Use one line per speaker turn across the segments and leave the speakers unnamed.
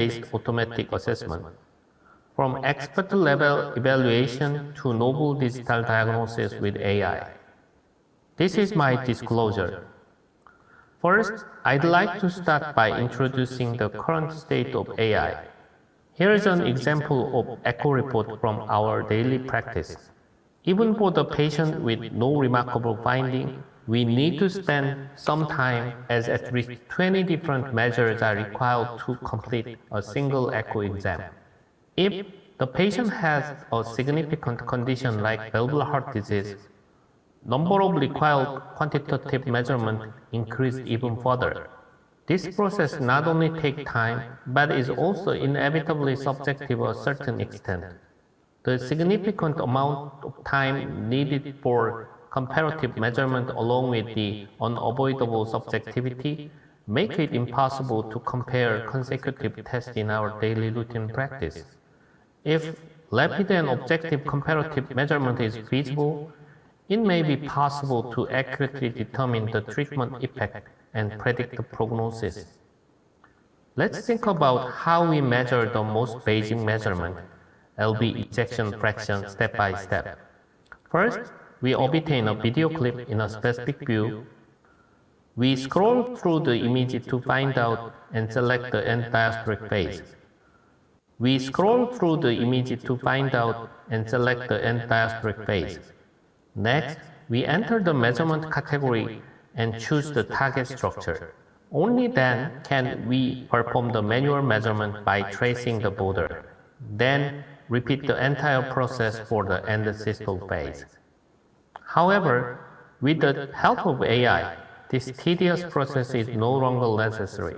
based automatic assessment, from expert-level evaluation to novel digital diagnosis with AI. This is my disclosure. First, I'd like to start by introducing the current state of AI. Here is an example of echo report from our daily practice. Even for the patient with no remarkable finding, we need to spend some time as at least 20 different measures are required to complete a single echo exam. If the patient has a significant condition like valvular heart disease, number of required quantitative measurements increased even further. This process not only takes time, but is also inevitably subjective to a certain extent. The significant amount of time needed for comparative measurement along with the unavoidable subjectivity make it impossible to compare consecutive tests in our daily routine practice. If rapid and objective comparative measurement is feasible, it may be possible to accurately determine the treatment effect and predict the prognosis. Let's think about how we measure the most basic measurement, LV ejection fraction, step by step. First, we obtain a video clip in a specific view. We scroll through the image to find out and select the end diastolic phase. We scroll through the image to find out and select the end diastolic phase. Next, we enter the measurement category and choose the target structure. Only then can we perform the manual measurement by tracing the border. Then, repeat the entire process for the end systole phase. However, with the help of AI, this tedious process is no longer necessary.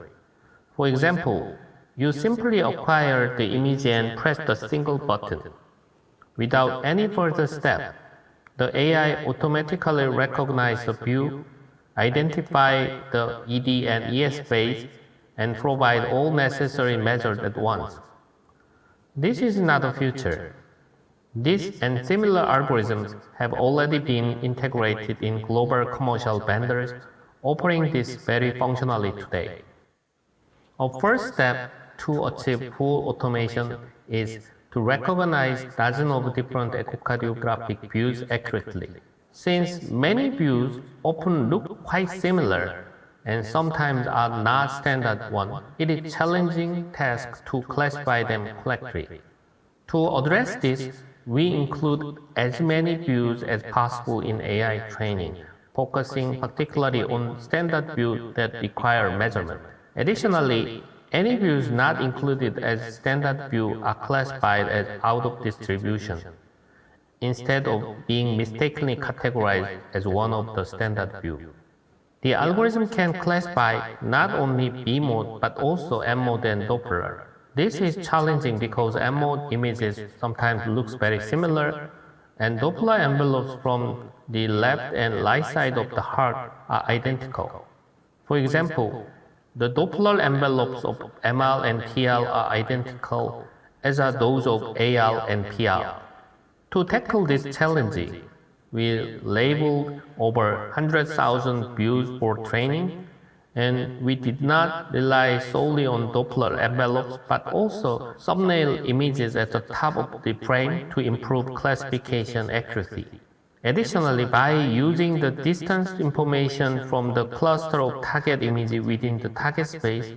For example, you simply acquire the image and press the single button. Without any further step, the AI automatically recognizes the view, identify the ED and ES phase, and provide all necessary measures at once. This is not a future. This and similar algorithms have already been integrated in global commercial vendors offering this very functionally today. A first step to achieve full automation is to recognize dozens of different echocardiographic views accurately. Since many views often look quite similar and sometimes are not standard one, it is a challenging task to classify them correctly. To address this, we include as many views as possible in AI training, focusing particularly on standard views that require measurement. Additionally, any views not included as standard view are classified as out of distribution, instead of being mistakenly categorized as one of the standard view. The algorithm can classify not only B mode but also M mode and Doppler. This is challenging because M mode images sometimes looks very similar, and Doppler envelopes from the left and right side of the heart are identical. For example, the Doppler envelopes of MR and TR are identical, as are those of AR and PR. To tackle this challenge, we labeled over 100,000 views for training, and we did not rely solely on Doppler envelopes but also thumbnail images at the top of the frame to improve classification accuracy. Additionally, by using the distance information from the cluster of target images within the target space,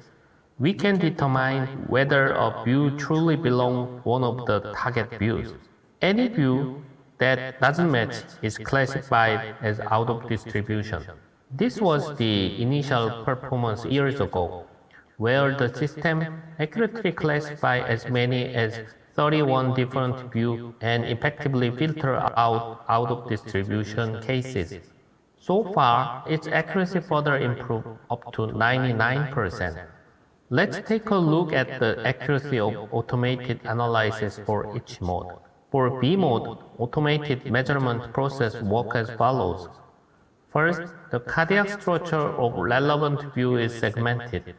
we can determine whether a view truly belongs to one of the target views. Any view that doesn't match is classified as out of distribution. This was the initial performance years ago, where the system accurately classified as many as 31 different views and effectively filtered out of distribution cases. So far, its accuracy further improved up to 99%. Let's take a look at the accuracy of automated analysis for each mode. For B mode, automated measurement process works as follows. First, the cardiac structure of relevant view is segmented.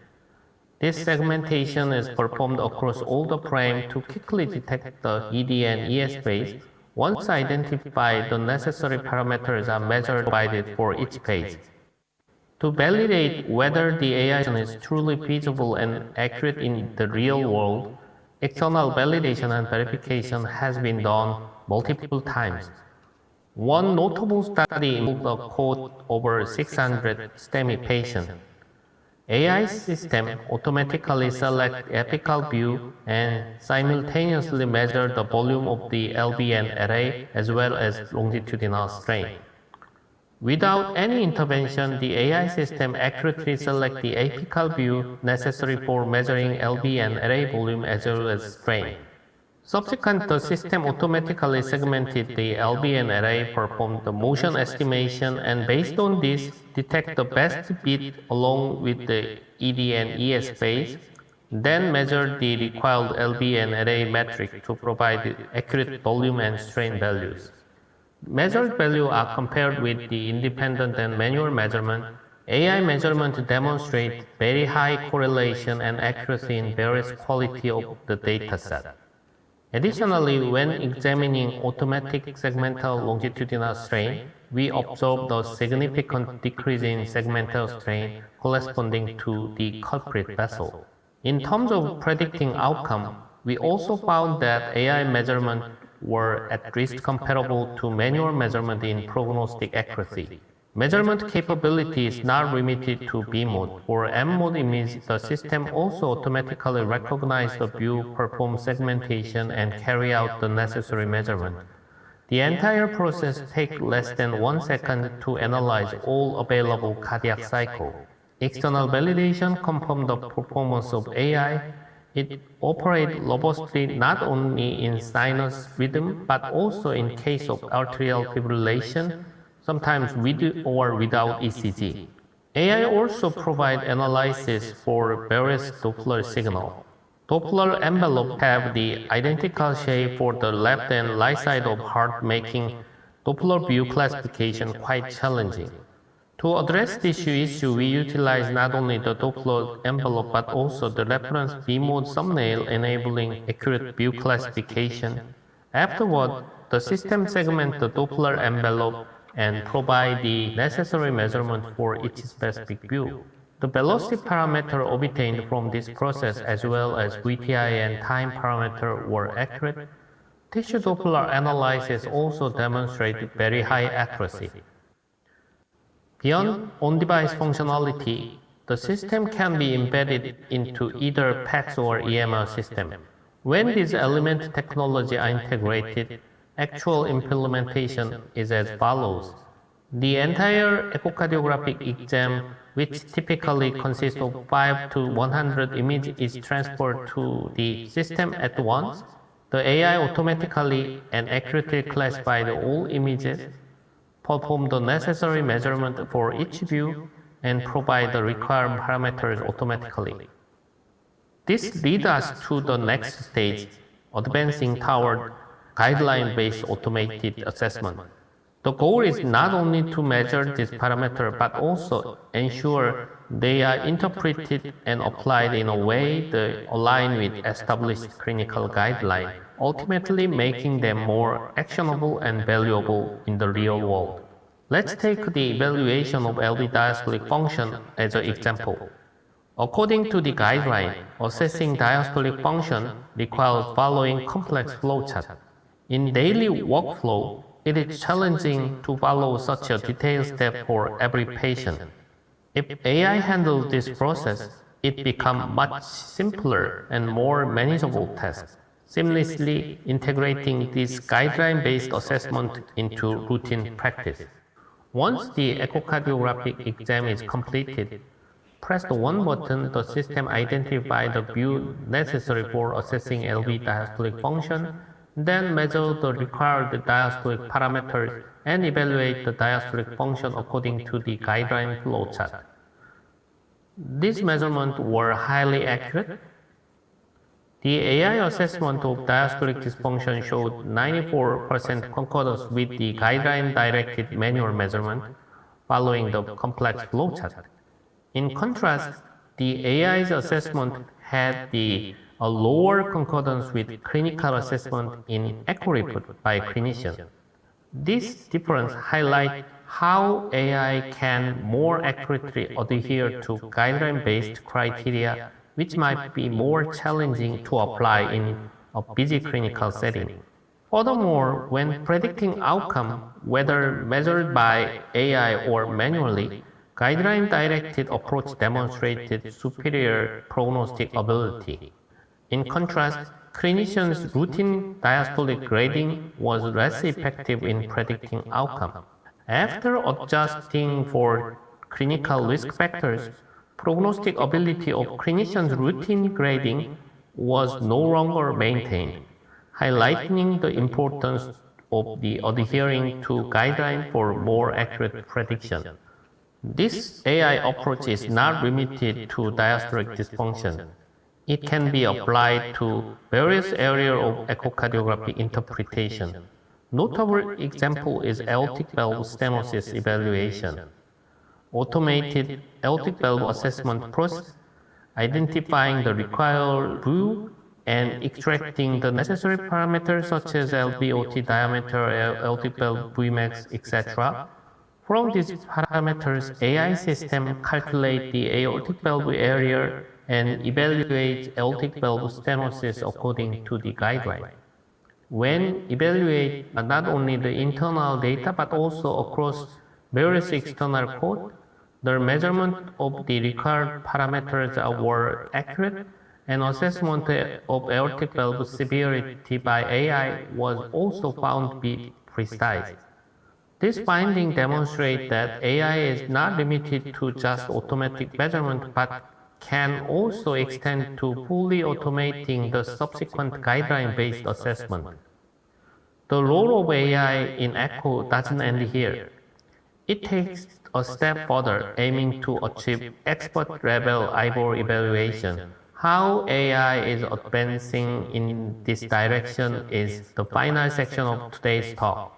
This segmentation is performed across all the frame to quickly detect the ED and ES phase. Once identified, the necessary parameters are measured by it for each phase. To validate whether the AI is truly feasible and accurate in the real world, external validation and verification has been done multiple times. One notable study involved a cohort over 600 STEMI patients. AI system automatically select apical view and simultaneously measure the volume of the LBN array as well as longitudinal strain. Without any intervention, the AI system accurately selects the apical view necessary for measuring LBN array volume as well as strain. Subsequently, the system automatically segmented the LBN array, performed the motion estimation, and based on this, detect the best bit along with the ED and ES phase, then measure the required LBN array metric to provide accurate volume and strain values. Measured values are compared with the independent and manual measurement. AI measurement demonstrate very high correlation and accuracy in various quality of the dataset. Additionally, when examining automatic segmental longitudinal strain, we observed a significant decrease in segmental strain corresponding to the culprit vessel. In terms of predicting outcome, we also found that AI measurements were at least comparable to manual measurement in prognostic accuracy. Measurement capability is not limited to B mode. For M mode image, the system also automatically recognizes the view, perform segmentation, and carry out the necessary measurement. The entire process takes less than 1 second to analyze all available cardiac cycle. External validation confirms the performance of AI. It operates robustly not only in sinus rhythm but also in case of arterial fibrillation, sometimes with or without ECG. AI also provides analysis for various Doppler signals. Doppler envelopes have the identical shape for the left and right side of heart, making Doppler view classification quite challenging. To address this issue, we utilize not only the Doppler envelope but also the reference B-mode thumbnail, enabling accurate view classification. Afterward, the system segments the Doppler envelope and provide the necessary measurement for each specific view. The velocity parameter obtained from this process as well as VTI and time parameter were accurate. Tissue Doppler analysis also demonstrated very high accuracy. Beyond on-device functionality, the system can be embedded into either PACS or EMR system. When these element technology are integrated, actual implementation is as follows. The entire echocardiographic exam, which typically consists of 5 to 100 images, is transferred to the system at once. The AI automatically and accurately classifies all images, perform the necessary measurement for each view, and provide the required parameters automatically. This leads us to the next stage, advancing toward guideline-based automated assessment. The goal is not only to measure this parameter but also ensure they are interpreted and applied in a way that align with established clinical guidelines, ultimately making them more actionable and valuable in the real world. Let's take the evaluation of LV diastolic function as an example. According to the guideline, assessing diastolic function requires following complex flowchart. In daily workflow, it is challenging to follow such a detailed step for every patient. If AI handles this process, it becomes much simpler and more manageable task, seamlessly integrating this guideline-based assessment into routine practice. Once the echocardiographic exam is completed, press the one button, the system identifies the view necessary for assessing LV diastolic function, then measure the required diastolic parameters and evaluate the diastolic function according to the guideline flowchart. These measurements were highly accurate. The AI assessment of diastolic dysfunction showed 94% concordance with the guideline-directed manual measurement following the complex flowchart. In contrast, the AI's assessment had a lower concordance with clinical assessment in echo report by clinician. This difference highlights how AI can more accurately adhere to guideline-based criteria, which might be more challenging to apply in a busy clinical setting. Furthermore, when predicting outcome, whether measured by AI or manually, guideline-directed approach demonstrated superior prognostic ability. In contrast, clinicians' routine diastolic grading was less effective in predicting outcome. After adjusting for clinical risk factors, prognostic ability of clinicians' routine grading was no longer maintained, highlighting the importance of the adhering to guidelines for more accurate prediction. This AI approach is not limited to diastolic dysfunction. It can be applied to various areas of echocardiography interpretation. Notable example is aortic valve stenosis evaluation. Automated aortic valve assessment process, identifying the required view and extracting the necessary parameters such as LVOT diameter, aortic valve Vmax, etc. From these parameters, AI system calculate the aortic valve area and evaluate aortic valve stenosis according to the guideline. When evaluate not only the internal data but also across various external code, the measurement of the required parameters were accurate and assessment of aortic valve severity by AI was also found to be precise. This finding demonstrates that AI is not limited to just automatic measurement but can also extend to fully automating the subsequent guideline-based assessment. The role of AI in echo doesn't end here. It takes a step further, aiming to achieve expert-level eyeball evaluation. How AI is advancing in this direction is the final section of today's talk.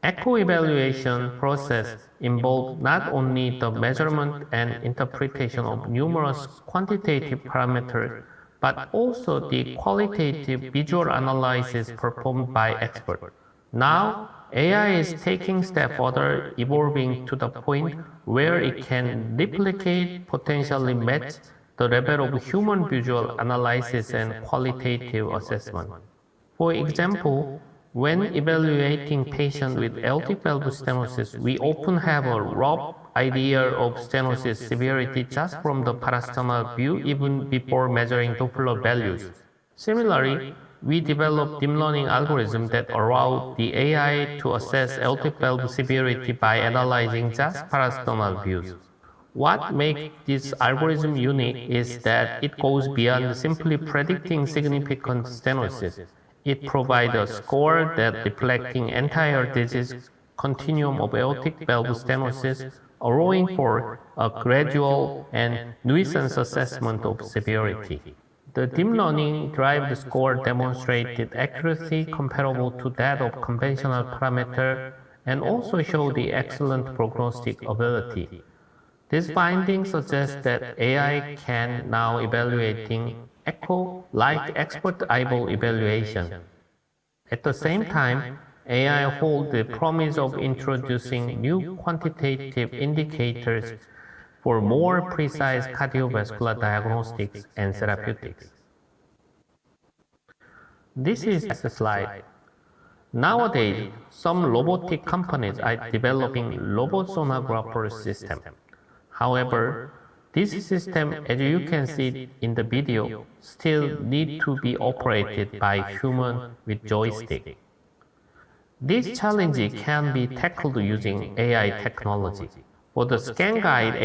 Echo evaluation process involves not only the measurement and interpretation of numerous quantitative parameters, but also the qualitative visual analysis performed by experts. Now, AI is taking step further, evolving to the point where it can replicate, potentially match the level of human visual analysis and qualitative assessment. For example, when evaluating patients with aortic valve stenosis, we often have a rough idea of stenosis severity just from the parasternal view even before measuring Doppler values. Similarly, we developed deep learning algorithms that allow the AI to assess aortic valve severity by analyzing just parasternal views. What makes this algorithm unique is that it goes beyond simply predicting significant stenosis. It provides a score that reflecting entire disease continuum of aortic valve stenosis, allowing for a gradual and nuisance assessment of severity. The deep learning derived score demonstrated accuracy comparable to that of conventional parameter and also showed the excellent prognostic ability. These findings suggest that AI can now evaluating echo like expert eyeball evaluation. At the same time, AI holds the promise of introducing new quantitative indicators for more precise cardiovascular diagnostics and therapeutics. This is the slide. Nowadays, some robotic companies are developing robot sonographer system. However, this system, as you can see in the video, still need to be operated by human with joystick. This challenge can be tackled using AI technology. For the scan guide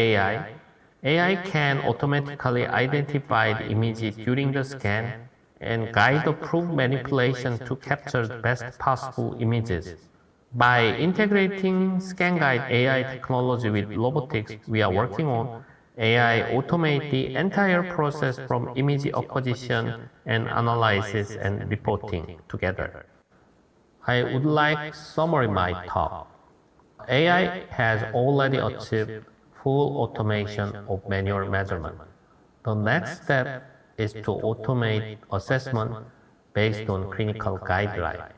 AI can automatically identify the image during the scan and guide the proof manipulation to capture the best possible images. By integrating scan guide AI technology with robotics we are working on, AI automate the entire process from image acquisition and analysis and reporting together. I would like to summarize my talk. AI has already achieved full automation of manual measurement. The next step is to automate assessment based on clinical guidelines.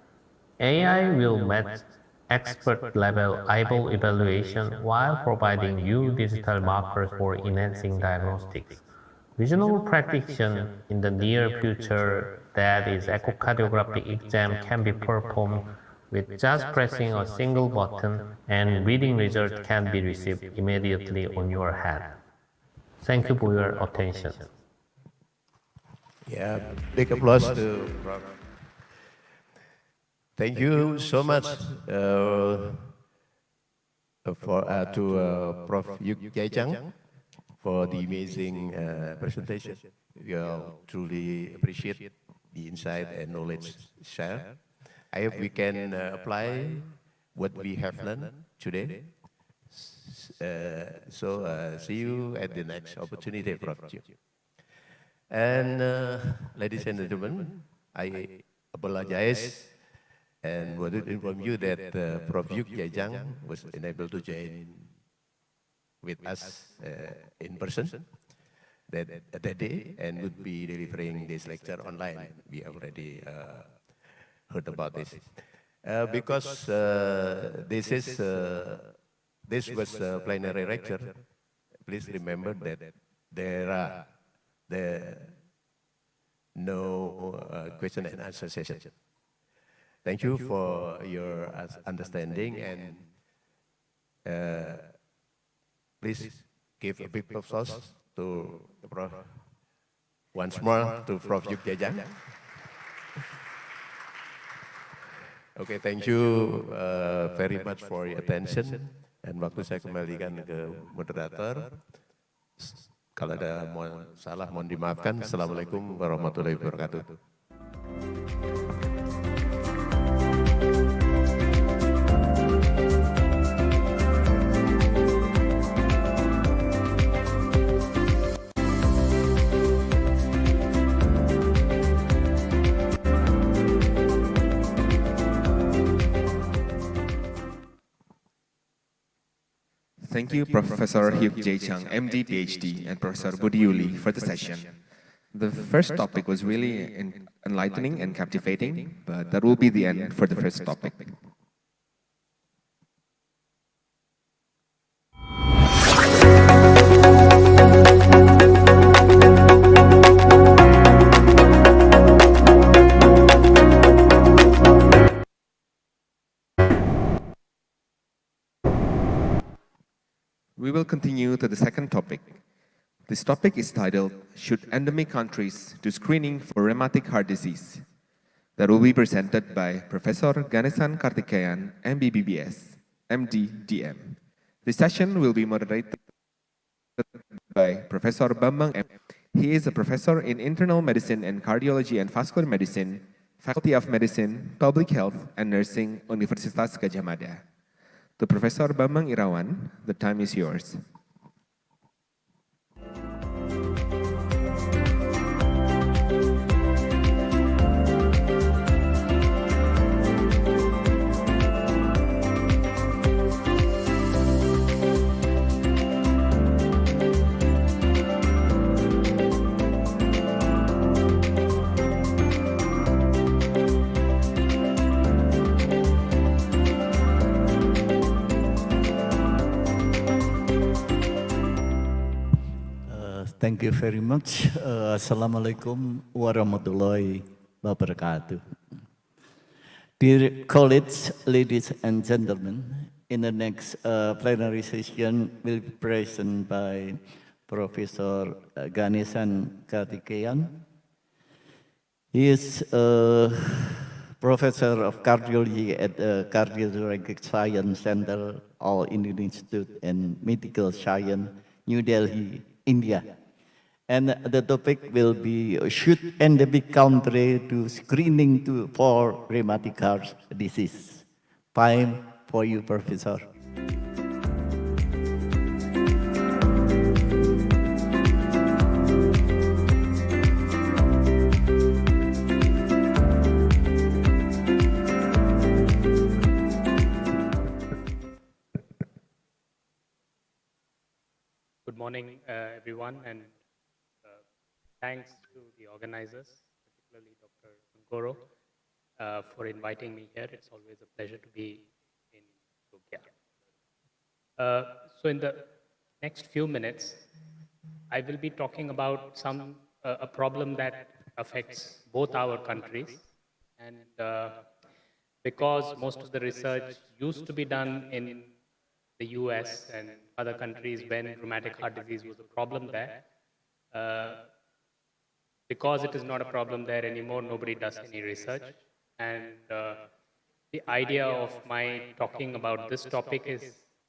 AI will match expert-level eyeball evaluation while providing you digital markers for enhancing diagnostics. Reasonable prediction in the near future that is echocardiographic exam can be performed with just pressing a single button and reading result can be received immediately on your head. Thank you for your attention.
Yeah, big applause to Prof. Thank you so much to Prof. Yuk Jae Chang for the amazing presentation. We all truly appreciate the insight and knowledge shared. I hope we can apply what we have learned today. See you at the next opportunity, Prof. Yuk. And ladies and gentlemen, I apologize and wanted to inform you that Prof. Yuk Jae Chang was unable to join with us in person that day and would be delivering this lecture online. We already heard about this. Because this was a plenary lecture, please remember that there are no question and answer session. Thank you for your understanding and please give a big applause to the Prof. Once more to Prof. Yuk Jae Chang. Okay, thank you very much for your attention. Dan waktu saya kembalikan ke moderator. Kalau ada salah mohon dimaafkan. Assalamualaikum warahmatullahi wabarakatuh.
Thank you, Professor Yuk Jae Chang, MD, PhD, and Professor Budi Yuli for the session. The first topic was really enlightening and captivating, but that will be the end for the first topic. We will continue to the second topic. This topic is titled, Should Endemic Countries Do Screening for Rheumatic Heart Disease? That will be presented by Professor Ganesan Kartikeyan, MBBS, MD, DM. This session will be moderated by Professor Bambang M. He is a professor in Internal Medicine and Cardiology and Vascular Medicine, Faculty of Medicine, Public Health, and Nursing, Universitas Gadjah Mada. To Professor Bambang Irawan, the time is yours.
Thank you very much. Assalamualaikum warahmatullahi wabarakatuh. Dear colleagues, ladies and gentlemen, in the next plenary session will be presented by Professor Ganesan Kartikeyan. He is a professor of cardiology at the Cardiothoracic Science Center, All Indian Institute and Medical Science, New Delhi, India. And the topic will be, should endemic country do screening for rheumatic heart disease? Time for you, Professor.
Good morning, everyone, and thanks to the organizers, particularly Dr. Ngoro, for inviting me here. It's always a pleasure to be in So in the next few minutes, I will be talking about a problem that affects both our countries, and because most of the research used to be done in the US and other countries when rheumatic heart disease was a problem there, uh, because it is not a problem there anymore, nobody does any research. And the idea of my talking about this topic is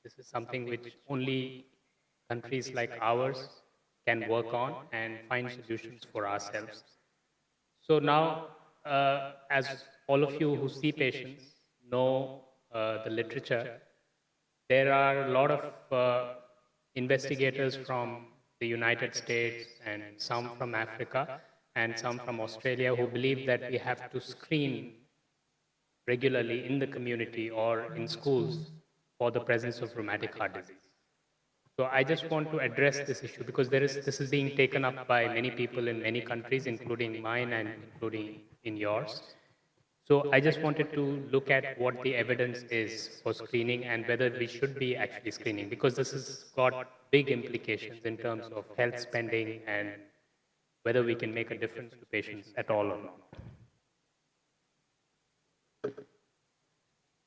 this is something which only countries like ours can work on and find solutions for ourselves. So now, as all of you who see patients know the literature, there are a lot of investigators from the United States and some from Africa and some from Australia who believe that we have to screen regularly in the community or in schools for the presence of rheumatic heart disease. So I just want to address this issue because this is being taken up by many people in many countries, including mine and including in yours. So I just wanted to look at what the evidence is for screening and whether we should be actually screening, because this has got big implications in terms of health spending and whether we can make a difference to patients at all or not.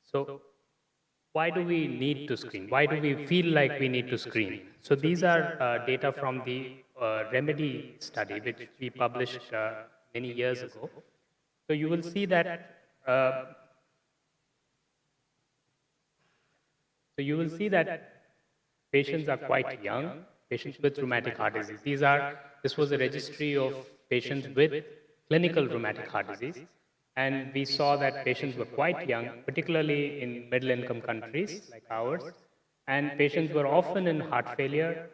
So why do we need to screen? Why do we feel like we need to screen? So these are data from the remedy study, which we published many years ago. So you will see that patients are quite young, patients with rheumatic heart disease. This was a registry of patients with clinical rheumatic heart disease. And we saw that patients were quite young, particularly in middle-income countries like ours. And patients were often in heart failure.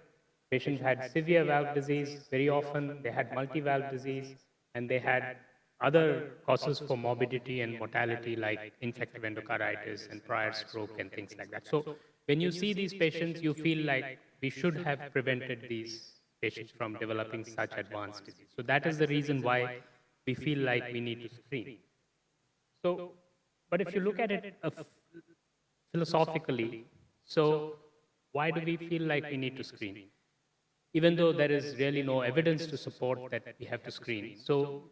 Patients had severe valve disease very often. They had multi-valve disease, and they had other causes for morbidity and mortality like infective endocarditis and prior stroke and things like that. So when you see these patients, you feel like we should have prevented these patients from developing such advanced disease. So that is the reason why we feel like we need to screen. So, but if you look at it philosophically, so why do we feel like we need to screen? Even though there is really no evidence to support that we have to screen. So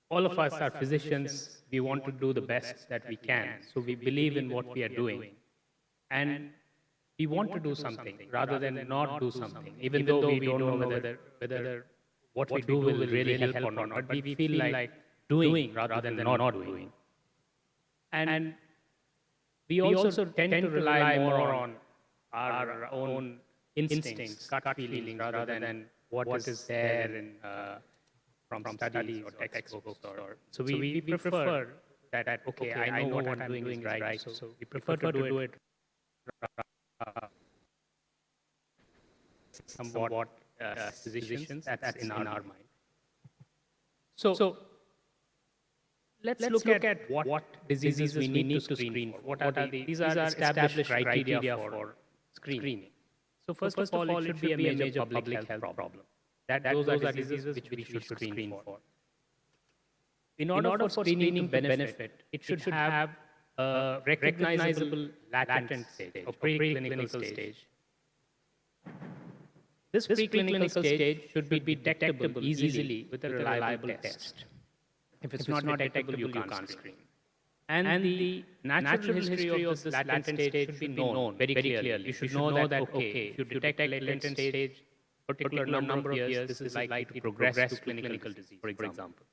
all of us are physicians, we want to do the best that we can. So we believe in what we are doing. And we want to do something rather than not do something, even though we don't know whether what we do will really help or not. But we feel like doing rather than not doing. And we also tend to rely more on our own instincts, gut feelings, rather than what is there in, from studies or textbooks. So we prefer that, okay, I know what I'm doing is right, so we prefer to do it somewhat physicians, that's in our mind. So let's look at what diseases we need to screen for. What are these are established criteria for screening. So first of all, it should be a major public health problem. Those are diseases which we should screen for. In order for screening to benefit, it should have a recognizable latent stage or preclinical stage. This preclinical stage should be detectable easily with a reliable test. If it's not detectable, you can't screen. And the natural history of this latent stage should be known very clearly. You should know that, okay, if you detect latent stage, particular number of years, this is likely to progress to clinical disease, for example.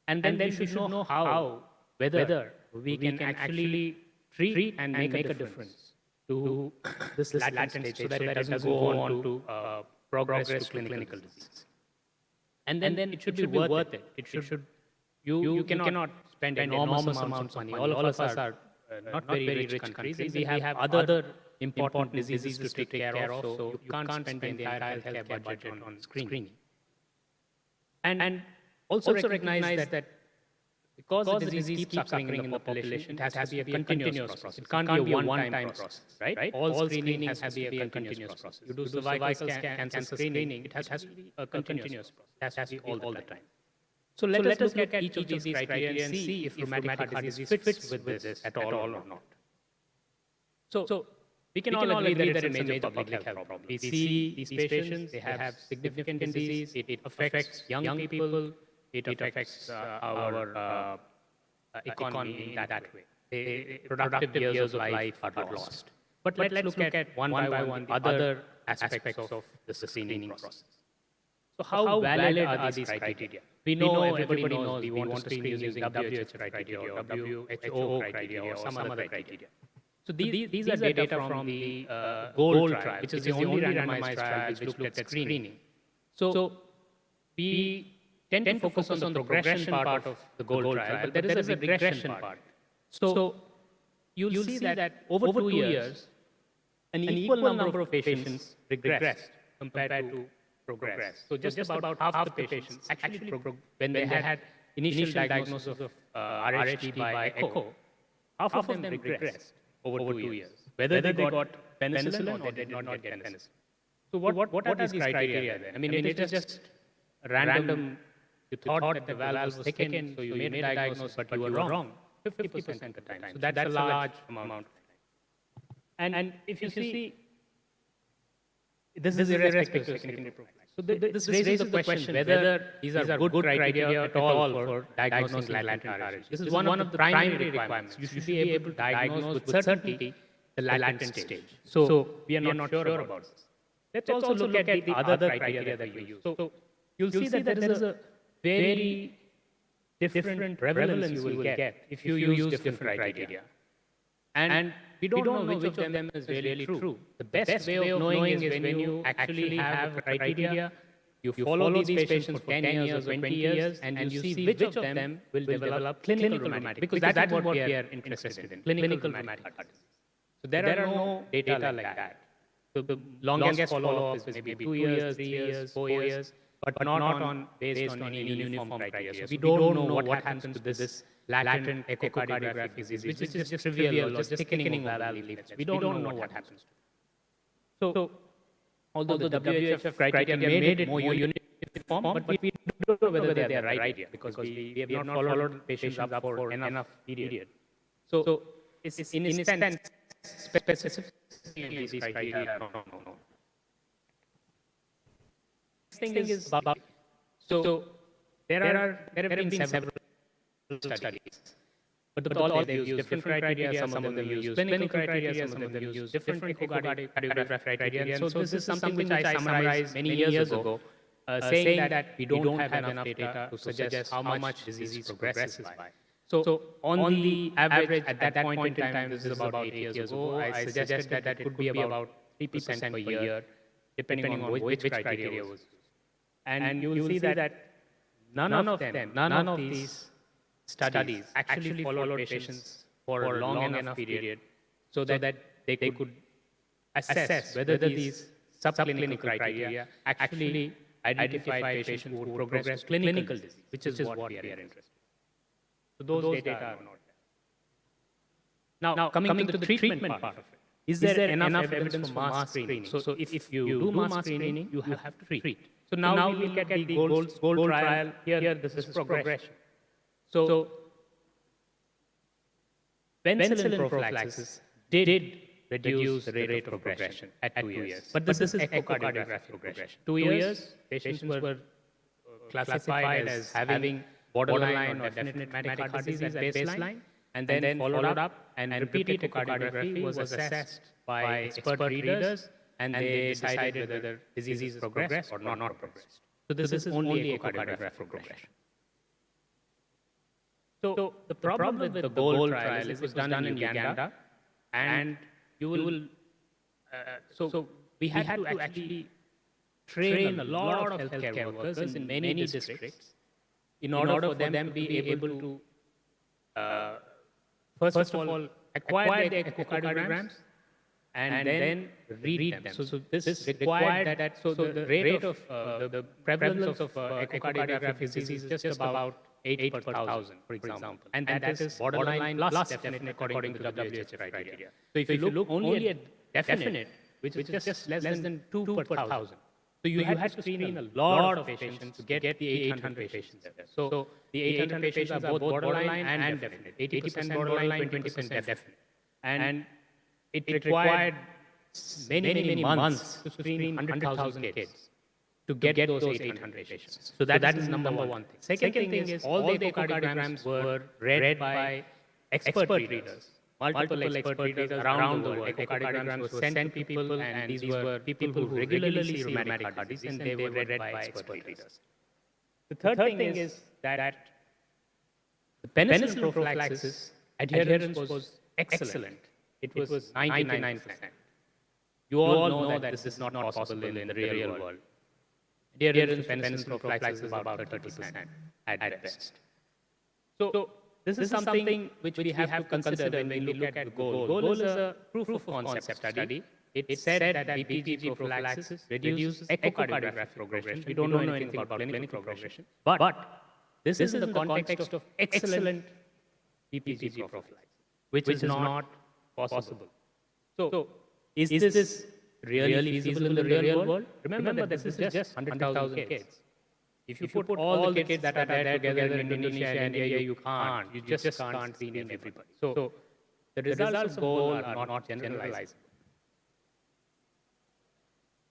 And then we should know how, whether we can actually treat and make a difference to this latent stage so that it doesn't go on to progress to clinical disease. And then it should be worth it. It should you cannot spend enormous amounts of money. All of us are not very rich countries, and we have other important diseases to take care of, so you can't spend the entire healthcare budget on screening. And also recognize that because the disease keeps occurring in the population, it has to be a continuous process. It can't be a one-time process, right? All screening has to be a continuous process. You do cervical cancer screening, it has to be a continuous process. It has to be all the time. So let us look at each of these criteria and see if rheumatic heart disease fits with this at all or not. So we can all agree that it's a major public health problem. We see these patients, they have significant disease, it affects young people, it affects our economy in that way. Productive years of life are lost. But let's look at one by one the other aspects of the screening process. So how valid are these criteria? We know, everybody knows we want to screen using WHO criteria or WHO criteria or some other criteria. So these are data from the GOLD trial, which is the only randomized trial which looked at screening. So we tend to focus on the progression part of the GOLD trial, but there is a regression part. So you'll see that over 2 years, an equal number of patients regressed compared to progress. So just about half the patients actually, when they had initial diagnosis of RHD by echo, half of them regressed over 2 years, whether they got penicillin or they did not get penicillin. So what are these criteria then? I mean, it is just random. You thought that the valve was thickened, so you made a diagnosis, but you were wrong 50% of the time. So that's a large amount of time. And if you see, this is irrespective of secondary prophylaxis. So this raises the question whether these are good criteria at all for diagnosing latent RHD. This is one of the primary requirements. You should be able to diagnose with certainty the latent stage. So we are not sure about this. Let's also look at the other criteria that we use. So you'll see that there is a very different prevalence you will get if you use different criteria. And we don't know which of them is really true. The best way of knowing is when you actually have a criteria, you follow these patients for 10 years or 20 years, and you see which of them will develop clinical rheumatic, because that's what we are interested in, clinical rheumatic heart disease. So there are no data like that. So the longest follow-up is maybe 2 years, 3 years, 4 years, but not based on any uniform criteria. So we don't know what happens to this latent echocardiographic disease, which is just trivial, or just thickening of valve leaflets. We don't know what happens to it. So although the WHF criteria made it more uniform, but we don't know whether they are the right idea, because we have not followed patients up for enough period. So it's in a sense, specificity of these criteria. No. Next thing is about, so there have been several studies. But they use different criteria, some of them use clinical criteria, some of them use different echocardiographic criteria. And so this is something which I summarized many years ago, saying that we don't have enough data to suggest how much disease progresses by. So on the average, at that point in time, this is about 8 years ago, I suggested that it could be about 3% per year, depending on which criteria was used. And you will see that none of these studies actually followed patients for a long enough period so that they could assess whether these subclinical criteria actually identified patients who would progress to clinical disease, which is what we are interested in. So those data are not there. Now, coming to the treatment part of it, is there enough evidence for mass screening? So if you do mass screening, you have to treat. So now we look at the GOLD trial. Here, this is progression. So penicillin prophylaxis did reduce the rate of progression at 2 years. But this is echocardiographic progression. 2 years, patients were classified as having borderline or definite rheumatic heart disease at baseline, and then followed up, and repeat echocardiography was assessed by expert readers, and they decided whether disease progressed or not progressed. So this is only echocardiographic progression. So the problem with the GOLD trial is it was done in Uganda, and you will. So we had to actually train a lot of healthcare workers in many districts in order for them to be able to, first of all, acquire the echocardiograms and then read them. So this required that. So the rate of the prevalence of echocardiographic disease is just about 8 per 1,000, for example. And that is borderline plus definite according to the WHO criteria. So if you look only at definite, which is just less than 2 per 1,000, so you had to screen a lot of patients to get the 800 patients there. So the 800 patients are both borderline and definite. 80% borderline, 20% definite. And it required many months to screen 100,000 kids to get those 800 patients. So that is number one thing. Second thing is all the echocardiograms were read by expert readers, multiple expert readers around the world. Echocardiograms were sent to people, and these were people who regularly see rheumatic heart disease, and they were read by expert readers. The third thing is that the penicillin prophylaxis adherence was excellent. It was 99%. You all know that this is not possible in the real world. Adherence to penicillin prophylaxis is about 30% at best. So this is something which we have to consider when we look at the goal. Goal is a proof of concept study. It said that BPG prophylaxis reduces echocardiographic progression. We don't know anything about clinical progression. But this is in the context of excellent BPG prophylaxis, which is not possible. So is this really feasible in the real world? Remember that this is just 100,000 kids. If you put all the kids that are there together in Indonesia and India, you can't. You just can't screen everybody. So the results of goal are not generalizable.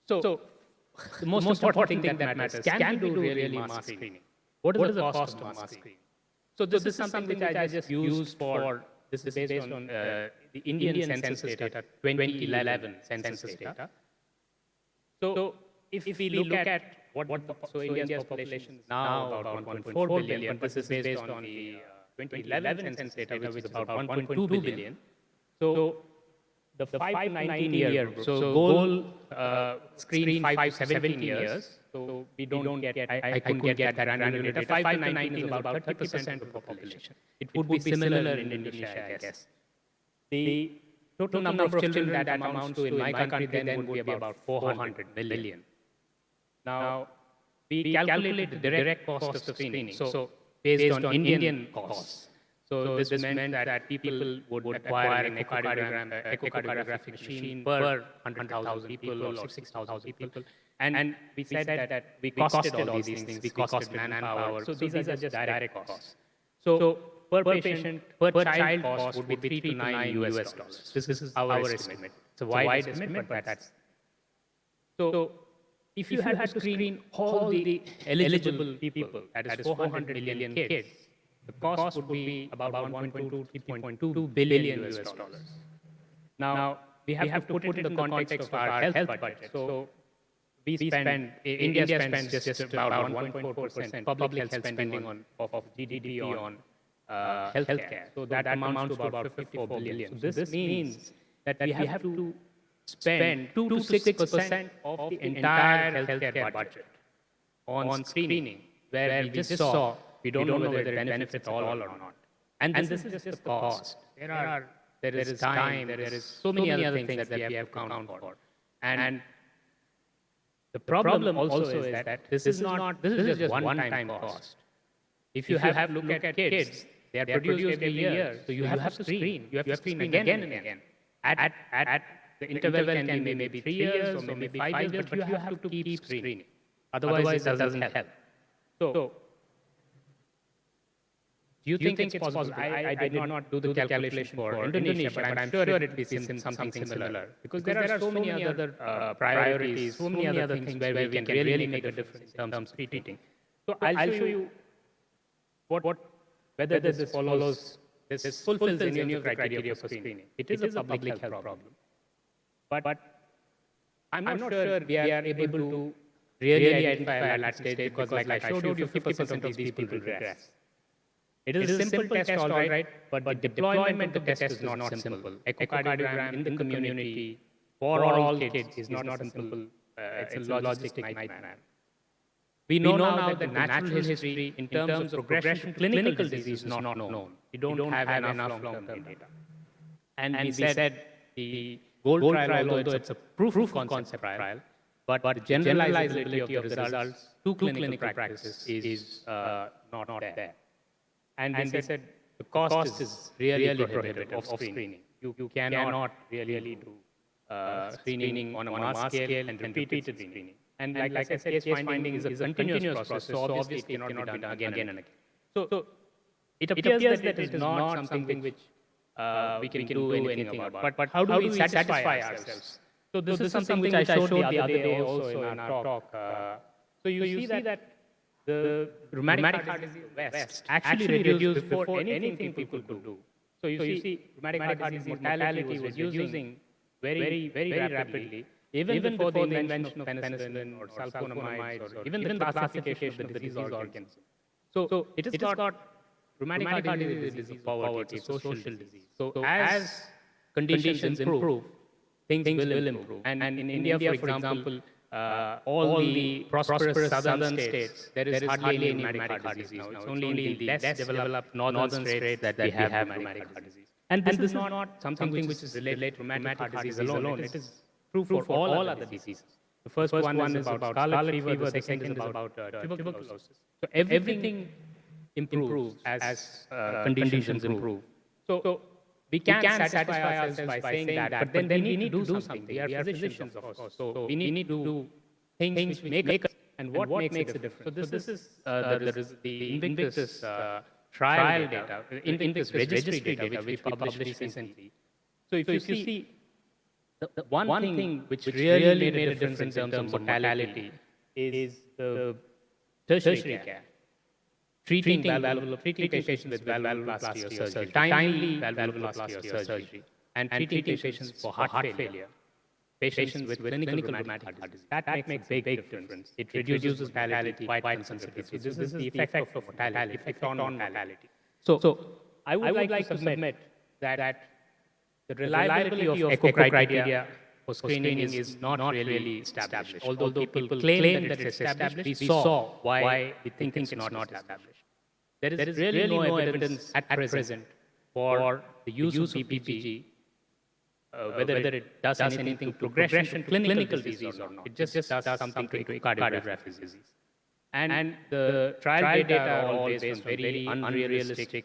So the most important thing that matters, can we do really mass screening? What is the cost of mass screening? So this is something which I just used for, this is based on the Indian census data, 2011 census data. So if we look at so India's population is now about 1.4 billion, but this is based on the 2011 census data, which is about 1.2 billion. So the 5 to 19 year group, so goal screen 5 to 17 years. So we don't get, I couldn't get that granular data. 5 to 19 is about 30% of the population. It would be similar in Indonesia, I guess. The total number of children that amounts to in my country then would be about 400 million. Now, we calculate the direct cost of screening, so based on Indian costs. So this meant that people would acquire an echocardiographic machine per 100,000 people or 60,000 people. And we said that we costed all these things, we costed manpower, so these are just direct costs. So per patient, per child cost would be 3 to 9 US dollars. This is our estimate. It's a wide estimate, but that's... So if you had to screen all the eligible people, that is 400 million kids, the cost would be about 1.2 to 3.2 billion US dollars. Now, we have to put it in the context of our health budget. So India spends just about 1.4% public health spending of GDP on healthcare. So that amounts to about 54 billion. So this means that we have to spend 2 to 6% of the entire healthcare budget on screening, where we just saw we don't know whether it benefits all or not. And this is just the cost. There is time, there is so many other things that we have to account for. And the problem also is that this is just one-time cost. If you have look at kids, they are produced every year, so you have to screen. You have to screen again and again. At the interval can be maybe 3 years or maybe 5 years, but you have to keep screening. Otherwise, it doesn't help. So, do you think it's possible? I did not do the calculation for Indonesia, but I'm sure it would be something similar. Because there are so many other priorities, so many other things where we can really make a difference in terms of treating. So I'll show you whether this follows, this fulfills any of the criteria for screening. It is a public health problem. But I'm not sure we are able to really identify a latent stage because, like I showed you, 50% of these people regress. It is a simple test, all right, but the deployment of the test is not simple. Echocardiogram in the community for all kids is not simple. It's a logistic nightmare. We know now that the natural history in terms of progression to clinical disease is not known. We don't have enough long-term data. And we said the GOLD trial, although it's a proof of concept trial, but the generalizability of the results to clinical practice is not there. And we said the cost is really prohibitive of screening. You cannot really do screening on a mass scale and repeated screening. And like I said, case finding is a continuous process, so obviously it cannot be done again and again. So it appears that it is not something which we can do anything about. But how do we satisfy ourselves So this is something which I showed the other day also in our talk. So you see that the rheumatic heart disease in the West actually reduced before anything people could do. So you see rheumatic heart disease mortality was reducing very rapidly, even before the invention of penicillin or sulfonamides or even the classification of the disease organism. So it is not rheumatic heart disease is a disease of poverty, it's a social disease. So as conditions improve, things will improve. And in India, for example, all the prosperous southern states, there is hardly any rheumatic heart disease now. It's only in the less developed northern states that we have rheumatic heart disease. And this is not something which is related to rheumatic heart disease alone. It is true for all other diseases. The first one is about scarlet fever, the second is about tuberculosis. So everything improves as conditions improve. So we can satisfy ourselves by saying that, but then we need to do something. We are physicians, of course. So we need to do things which make us, and what makes a difference. So this is the Invictus trial data, Invictus registry data, which we published recently. So if you see, the one thing which really made a difference in terms of mortality is the tertiary care. Treating patients with valvuloplasty or surgery, timely valvuloplasty or surgery, and treating patients for heart failure, patients with clinical rheumatic heart disease. That makes a big difference. It reduces mortality quite considerably. So this is the effect of mortality, effect on mortality. So I would like to submit that the reliability of echo criteria for screening is not really established. Although people claim that it's established, we saw why we think it's not established. There is really no evidence at present for the use of BPG, whether it does anything to progression to clinical disease or not. It just does something to cardiovascular disease. And the trial data are all based on very unrealistically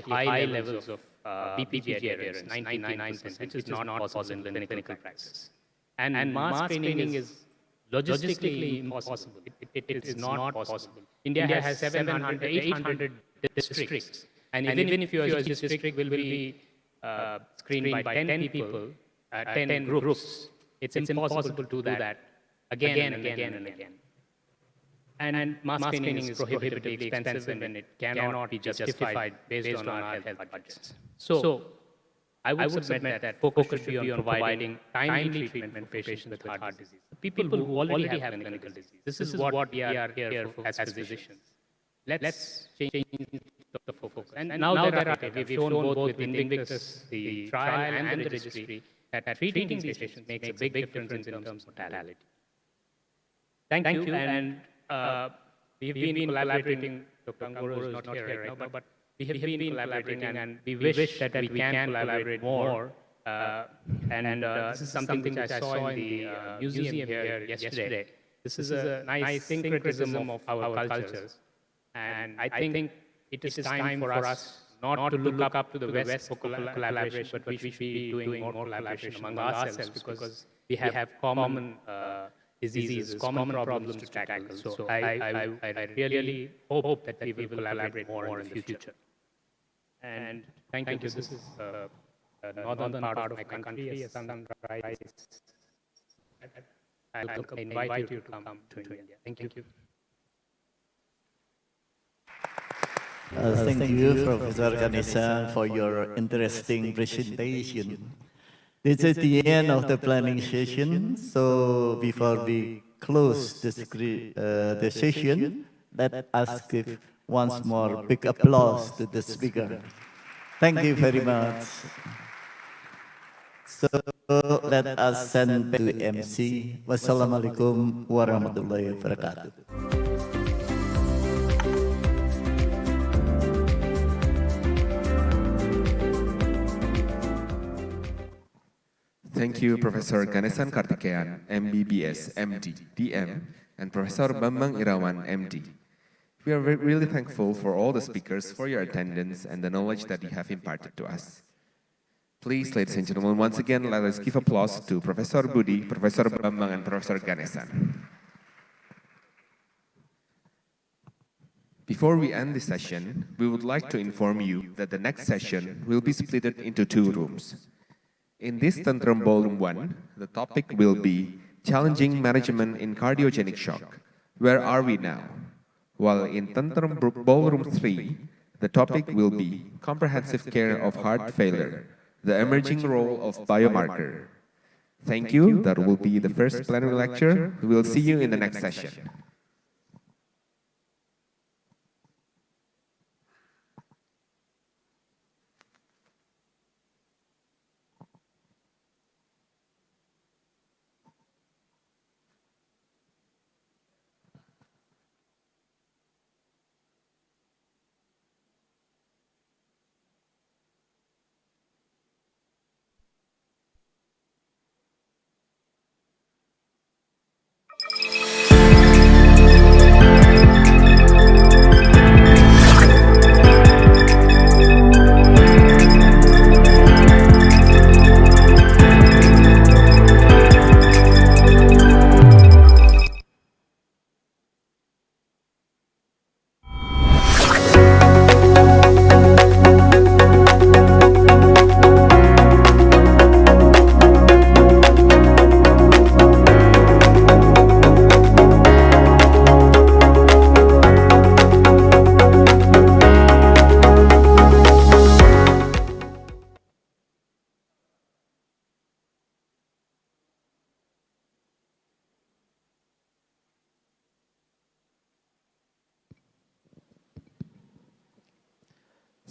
high levels of BPG adherence, 99%, which is not possible in clinical practice. And mass screening is logistically impossible. It is not possible. India has 800 districts. And even if your district will be screened by 10 people, 10 groups, it's impossible to do that again and again and again. And mass screening is prohibitively expensive and it cannot be justified based on our health budgets. So I would submit that focus should be on providing timely treatment for patients with heart disease. People who already have clinical disease. This is what we are here for as physicians. Let's change the focus. And now there are data. We've shown both with Invictus, the trial and the registry, that treating these patients makes a big difference in terms of mortality. Thank you. And we've been collaborating. Dr. Angoro is not here right now, but we have been collaborating, and we wish that we can collaborate more. This is something which I saw in the museum here yesterday. This is a nice syncretism of our cultures, and I think it is time for us not to look up to the West for collaboration, but we should be doing more collaboration among ourselves because we have common diseases, common problems to tackle. So I really hope that we will collaborate more in the future. And thank you. This is the northern part of my country, a sunrise. I'll invite you to come to India. Thank you.
Thank you, Professor Ganesan, for your interesting presentation. This is the end of the planning session. So before we close the session, let us give once more big applause to the speaker. Thank you very much. So let us send back to MC. Wassalamualaikum warahmatullahi wabarakatuh.
Thank you, Professor Ganesan Kartikeyan, MBBS, MD, DM, and Professor Bambang Irawan, MD. We are really thankful for all the speakers for your attendance and the knowledge that you have imparted to us. Please, ladies and gentlemen, once again, let us give applause to Professor Budi, Professor Bambang, and Professor Ganesan. Before we end this session, we would like to inform you that the next session will be split into 2 rooms. In this Tantrum Ballroom 1, the topic will be Challenging Management in Cardiogenic Shock. Where are we now? While in Tantrum Ballroom 3, the topic will be Comprehensive Care of Heart Failure, the Emerging Role of Biomarker. Thank you. That will be the first plenary lecture. We will see you in the next session.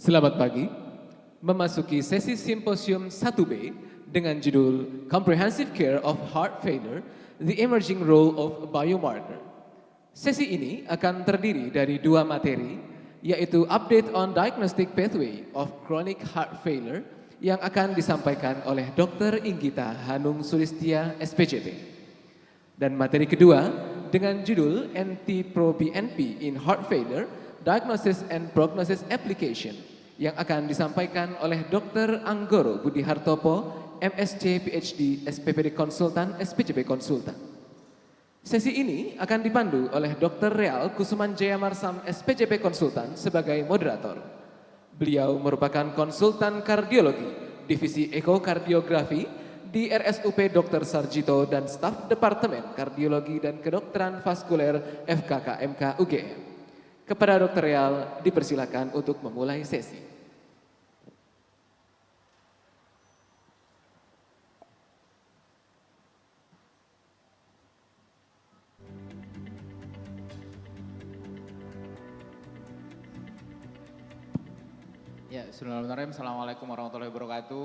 Selamat pagi, memasuki sesi simposium 1B dengan judul Comprehensive Care of Heart Failure, The Emerging Role of Biomarker. Sesi ini akan terdiri dari dua materi, yaitu Update on Diagnostic Pathway of Chronic Heart Failure yang akan disampaikan oleh Dr. Inggita Hanung Sulistia, SPJP. Dan materi kedua dengan judul NT-proBNP in Heart Failure, Diagnosis and Prognosis Application yang akan disampaikan oleh Dr. Anggoro Budi Hartopo, MSc PhD, SPPD Konsultan, SPJP Konsultan. Sesi ini akan dipandu oleh Dr. Real Kusuman Jayamarsam, SPJP Konsultan sebagai moderator. Beliau merupakan konsultan kardiologi, divisi ekokardiografi di RSUP Dr. Sarjito dan staf Departemen Kardiologi dan Kedokteran Vaskuler FKKMK UGM. Kepada Dr. Real dipersilakan untuk memulai sesi.
Ya, Bismillahirrahmanirrahim. Assalamualaikum warahmatullahi wabarakatuh.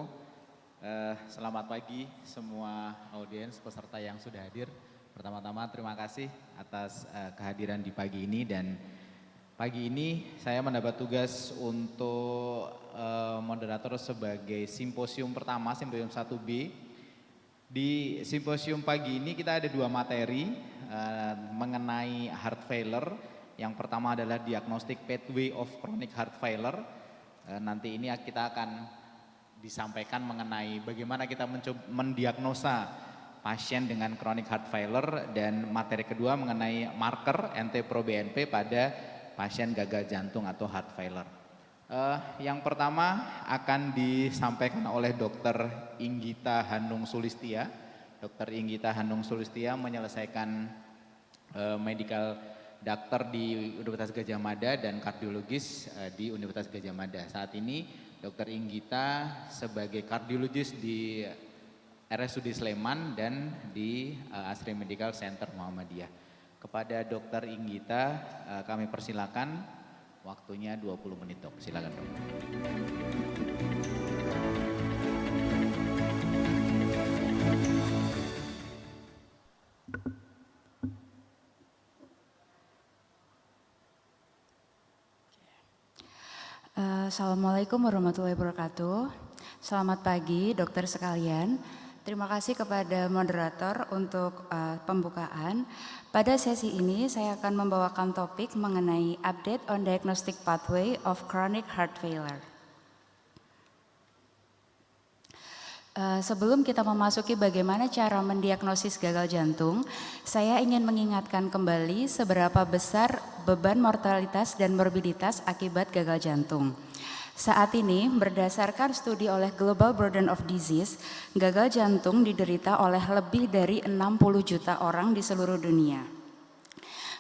Selamat pagi semua audiens peserta yang sudah hadir. Pertama-tama terima kasih atas kehadiran di pagi ini, dan pagi ini saya mendapat tugas untuk moderator sebagai simposium pertama, simposium 1B. Di simposium pagi ini kita ada dua materi mengenai heart failure. Yang pertama adalah Diagnostic Pathway of Chronic Heart Failure. Nanti ini kita akan disampaikan mengenai bagaimana kita mendiagnosa pasien dengan chronic heart failure, dan materi kedua mengenai marker NT-proBNP pada pasien gagal jantung atau heart failure. Yang pertama akan disampaikan oleh Dr. Inggita Hanung Sulistia. Dr. Inggita Hanung Sulistia menyelesaikan medical doctor di Universitas Gadjah Mada dan kardiologis di Universitas Gadjah Mada. Saat ini Dr. Inggita sebagai kardiologis di RSUD Sleman dan di Asri Medical Center Muhammadiyah. Kepada Dr. Inggita kami persilakan, waktunya 20 menit, Dok. Silakan, Dok.
Assalamualaikum warahmatullahi wabarakatuh. Selamat pagi dokter sekalian. Terima kasih kepada moderator untuk pembukaan. Pada sesi ini saya akan membawakan topik mengenai update on diagnostic pathway of chronic heart failure. Sebelum kita memasuki bagaimana cara mendiagnosis gagal jantung, saya ingin mengingatkan kembali seberapa besar beban mortalitas dan morbiditas akibat gagal jantung. Saat ini, berdasarkan studi oleh Global Burden of Disease, gagal jantung diderita oleh lebih dari 60 juta orang di seluruh dunia.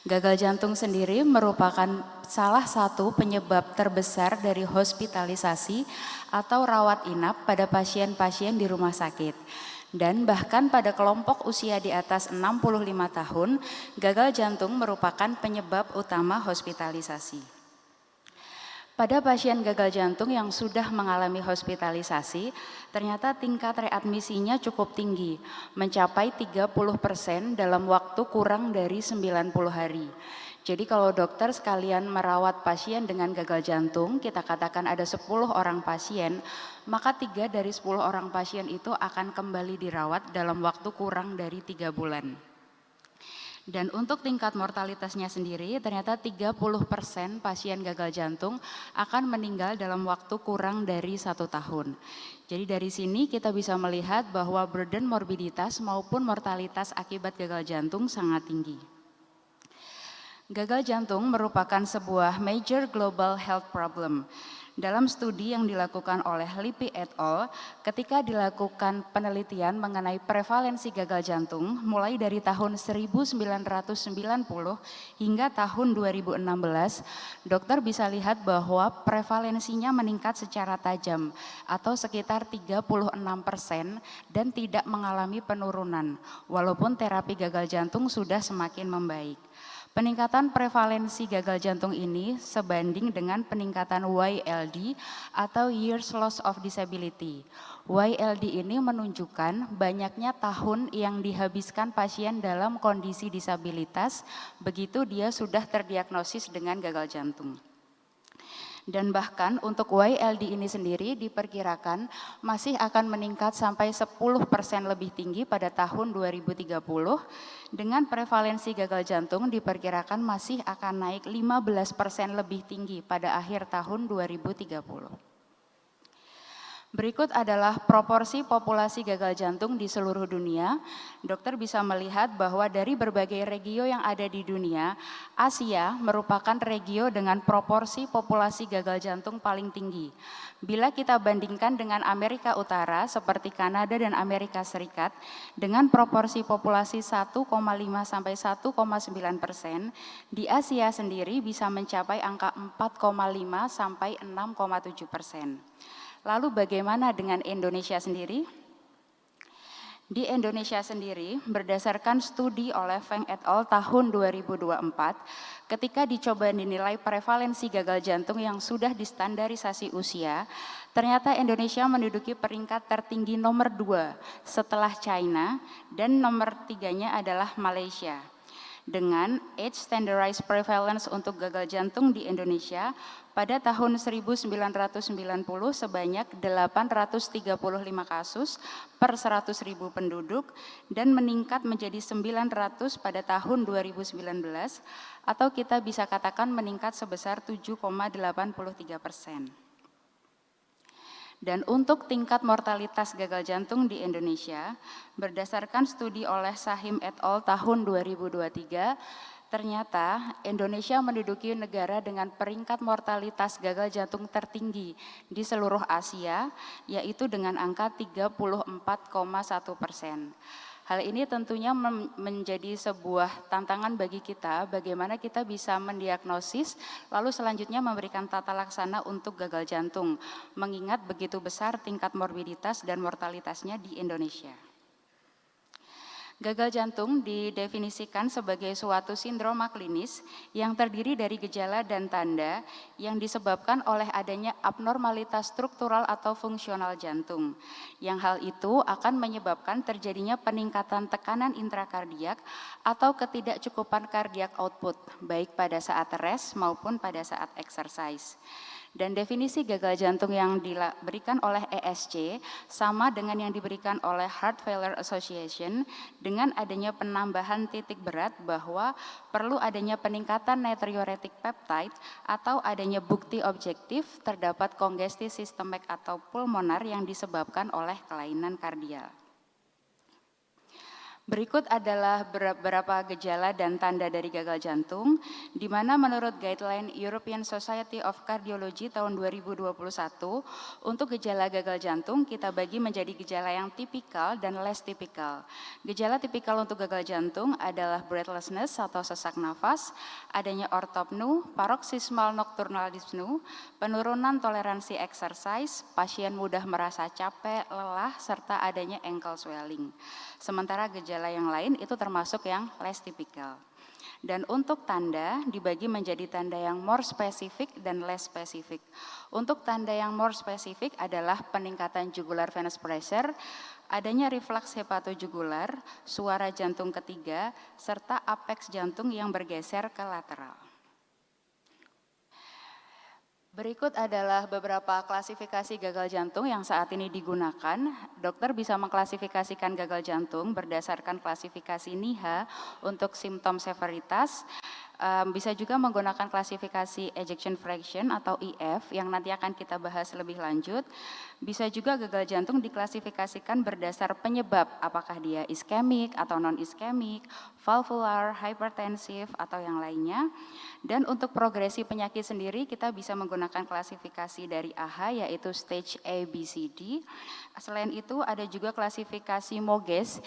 Gagal jantung sendiri merupakan salah satu penyebab terbesar dari hospitalisasi atau rawat inap pada pasien-pasien di rumah sakit. Dan bahkan pada kelompok usia di atas 65 tahun, gagal jantung merupakan penyebab utama hospitalisasi. Pada pasien gagal jantung yang sudah mengalami hospitalisasi, ternyata tingkat readmisinya cukup tinggi, mencapai 30% dalam waktu kurang dari 90 hari. Jadi kalau dokter sekalian merawat pasien dengan gagal jantung, kita katakan ada 10 orang pasien, maka 3 dari 10 orang pasien itu akan kembali dirawat dalam waktu kurang dari 3 bulan. Dan untuk tingkat mortalitasnya sendiri, ternyata 30% pasien gagal jantung akan meninggal dalam waktu kurang dari 1 tahun. Jadi dari sini kita bisa melihat bahwa burden morbiditas maupun mortalitas akibat gagal jantung sangat tinggi. Gagal jantung merupakan sebuah major global health problem. Dalam studi yang dilakukan oleh Lippi et al, ketika dilakukan penelitian mengenai prevalensi gagal jantung mulai dari tahun 1990 hingga tahun 2016, dokter bisa lihat bahwa prevalensinya meningkat secara tajam atau sekitar 36% dan tidak mengalami penurunan, walaupun terapi gagal jantung sudah semakin membaik. Peningkatan prevalensi gagal jantung ini sebanding dengan peningkatan YLD atau Years Loss of Disability. YLD ini menunjukkan banyaknya tahun yang dihabiskan pasien dalam kondisi disabilitas begitu dia sudah terdiagnosis dengan gagal jantung. Dan bahkan untuk YLD ini sendiri diperkirakan masih akan meningkat sampai 10% lebih tinggi pada tahun 2030, dengan prevalensi gagal jantung diperkirakan masih akan naik 15% lebih tinggi pada akhir tahun 2030. Berikut adalah proporsi populasi gagal jantung di seluruh dunia. Dokter bisa melihat bahwa dari berbagai regio yang ada di dunia, Asia merupakan regio dengan proporsi populasi gagal jantung paling tinggi. Bila kita bandingkan dengan Amerika Utara seperti Kanada dan Amerika Serikat dengan proporsi populasi 1,5 sampai 1,9%, di Asia sendiri bisa mencapai angka 4,5 sampai 6,7%. Lalu bagaimana dengan Indonesia sendiri? Di Indonesia sendiri, berdasarkan studi oleh Feng et al. Tahun 2024, ketika dicoba dinilai prevalensi gagal jantung yang sudah distandarisasi usia, ternyata Indonesia menduduki peringkat tertinggi nomor 2 setelah China dan nomor 3-nya adalah Malaysia. Dengan age standardized prevalence untuk gagal jantung di Indonesia pada tahun 1990 sebanyak 835 kasus per 100.000 penduduk dan meningkat menjadi 900 pada tahun 2019 atau kita bisa katakan meningkat sebesar 7,83%. Dan untuk tingkat mortalitas gagal jantung di Indonesia, berdasarkan studi oleh Sahim et al. Tahun 2023, ternyata Indonesia menduduki negara dengan peringkat mortalitas gagal jantung tertinggi di seluruh Asia, yaitu dengan angka 34,1%. Hal ini tentunya menjadi sebuah tantangan bagi kita, bagaimana kita bisa mendiagnosis, lalu selanjutnya memberikan tata laksana untuk gagal jantung, mengingat begitu besar tingkat morbiditas dan mortalitasnya di Indonesia. Gagal jantung didefinisikan sebagai suatu sindroma klinis yang terdiri dari gejala dan tanda yang disebabkan oleh adanya abnormalitas struktural atau fungsional jantung. Yang hal itu akan menyebabkan terjadinya peningkatan tekanan intrakardiak atau ketidakcukupan kardiak output, baik pada saat rest maupun pada saat exercise. Dan definisi gagal jantung yang diberikan oleh ESC sama dengan yang diberikan oleh Heart Failure Association dengan adanya penambahan titik berat bahwa perlu adanya peningkatan natriuretic peptide atau adanya bukti objektif terdapat kongesti sistemik atau pulmonar yang disebabkan oleh kelainan kardial. Berikut adalah beberapa gejala dan tanda dari gagal jantung, di mana menurut guideline European Society of Cardiology tahun 2021, untuk gejala gagal jantung kita bagi menjadi gejala yang tipikal dan less tipikal. Gejala tipikal untuk gagal jantung adalah breathlessness atau sesak nafas, adanya ortopnu, paroxysmal nocturnal dyspnea, penurunan toleransi exercise, pasien mudah merasa capek, lelah, serta adanya ankle swelling. Sementara gejala yang lain itu termasuk yang less typical. Dan untuk tanda dibagi menjadi tanda yang more specific dan less specific. Untuk tanda yang more specific adalah peningkatan jugular venous pressure, adanya reflux hepatojugular, suara jantung ketiga, serta apex jantung yang bergeser ke lateral. Berikut adalah beberapa klasifikasi gagal jantung yang saat ini digunakan. Dokter bisa mengklasifikasikan gagal jantung berdasarkan klasifikasi NIHA untuk simptom severitas. Bisa juga menggunakan klasifikasi ejection fraction atau EF yang nanti akan kita bahas lebih lanjut. Bisa juga gagal jantung diklasifikasikan berdasar penyebab, apakah dia iskemik atau non-iskemik, valvular, hypertensif, atau yang lainnya. Dan untuk progresi penyakit sendiri kita bisa menggunakan klasifikasi dari AHA yaitu stage A, B, C, D. Selain itu ada juga klasifikasi MOGES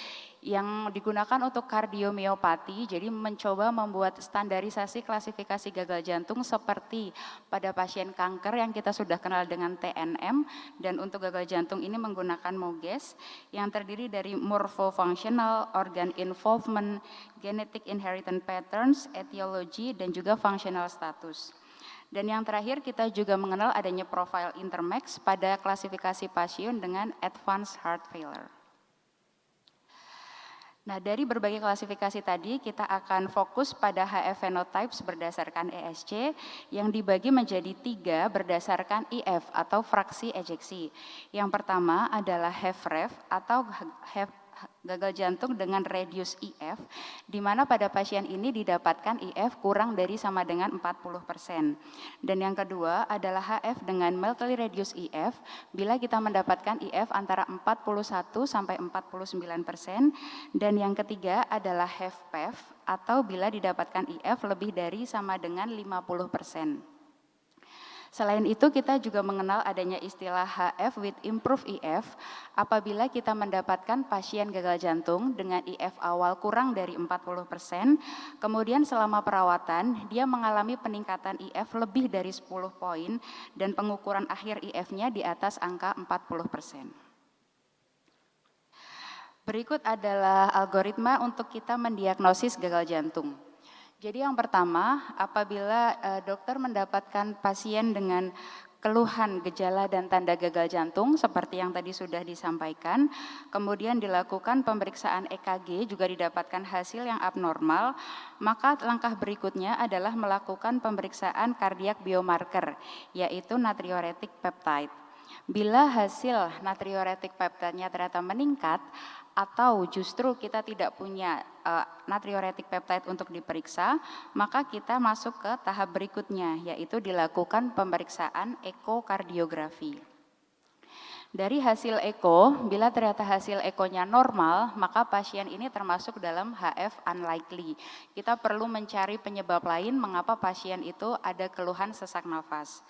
yang digunakan untuk kardiomiopati, jadi mencoba membuat standarisasi klasifikasi gagal jantung seperti pada pasien kanker yang kita sudah kenal dengan TNM, dan untuk gagal jantung ini menggunakan MOGES yang terdiri dari morpho-functional, organ involvement, genetic inheritance patterns, etiology, dan juga functional status. Dan yang terakhir kita juga mengenal adanya profile intermex pada klasifikasi pasien dengan advanced heart failure. Nah, dari berbagai klasifikasi tadi kita akan fokus pada HF phenotypes berdasarkan ESC yang dibagi menjadi 3 berdasarkan IF atau fraksi ejeksi. Yang pertama adalah HFrEF atau gagal jantung dengan reduce IF, di mana pada pasien ini didapatkan IF kurang dari sama dengan 40%. Dan yang kedua adalah HF dengan mildly reduced IF, bila kita mendapatkan IF antara 41 sampai 49%. Dan yang ketiga adalah HFpEF atau bila didapatkan IF lebih dari sama dengan 50%. Selain itu kita juga mengenal adanya istilah HF with improved IF apabila kita mendapatkan pasien gagal jantung dengan IF awal kurang dari 40%, kemudian selama perawatan dia mengalami peningkatan IF lebih dari 10 poin dan pengukuran akhir IF-nya di atas angka 40%. Berikut adalah algoritma untuk kita mendiagnosis gagal jantung. Jadi yang pertama, apabila dokter mendapatkan pasien dengan keluhan, gejala, dan tanda gagal jantung seperti yang tadi sudah disampaikan, kemudian dilakukan pemeriksaan EKG, juga didapatkan hasil yang abnormal, maka langkah berikutnya adalah melakukan pemeriksaan kardiak biomarker, yaitu natriuretic peptide. Bila hasil natriuretic peptide-nya ternyata meningkat, atau justru kita tidak punya natriuretic peptide untuk diperiksa, maka kita masuk ke tahap berikutnya, yaitu dilakukan pemeriksaan ekokardiografi. Dari hasil eko, bila ternyata hasil ekonya normal, maka pasien ini termasuk dalam HF unlikely. Kita perlu mencari penyebab lain mengapa pasien itu ada keluhan sesak nafas.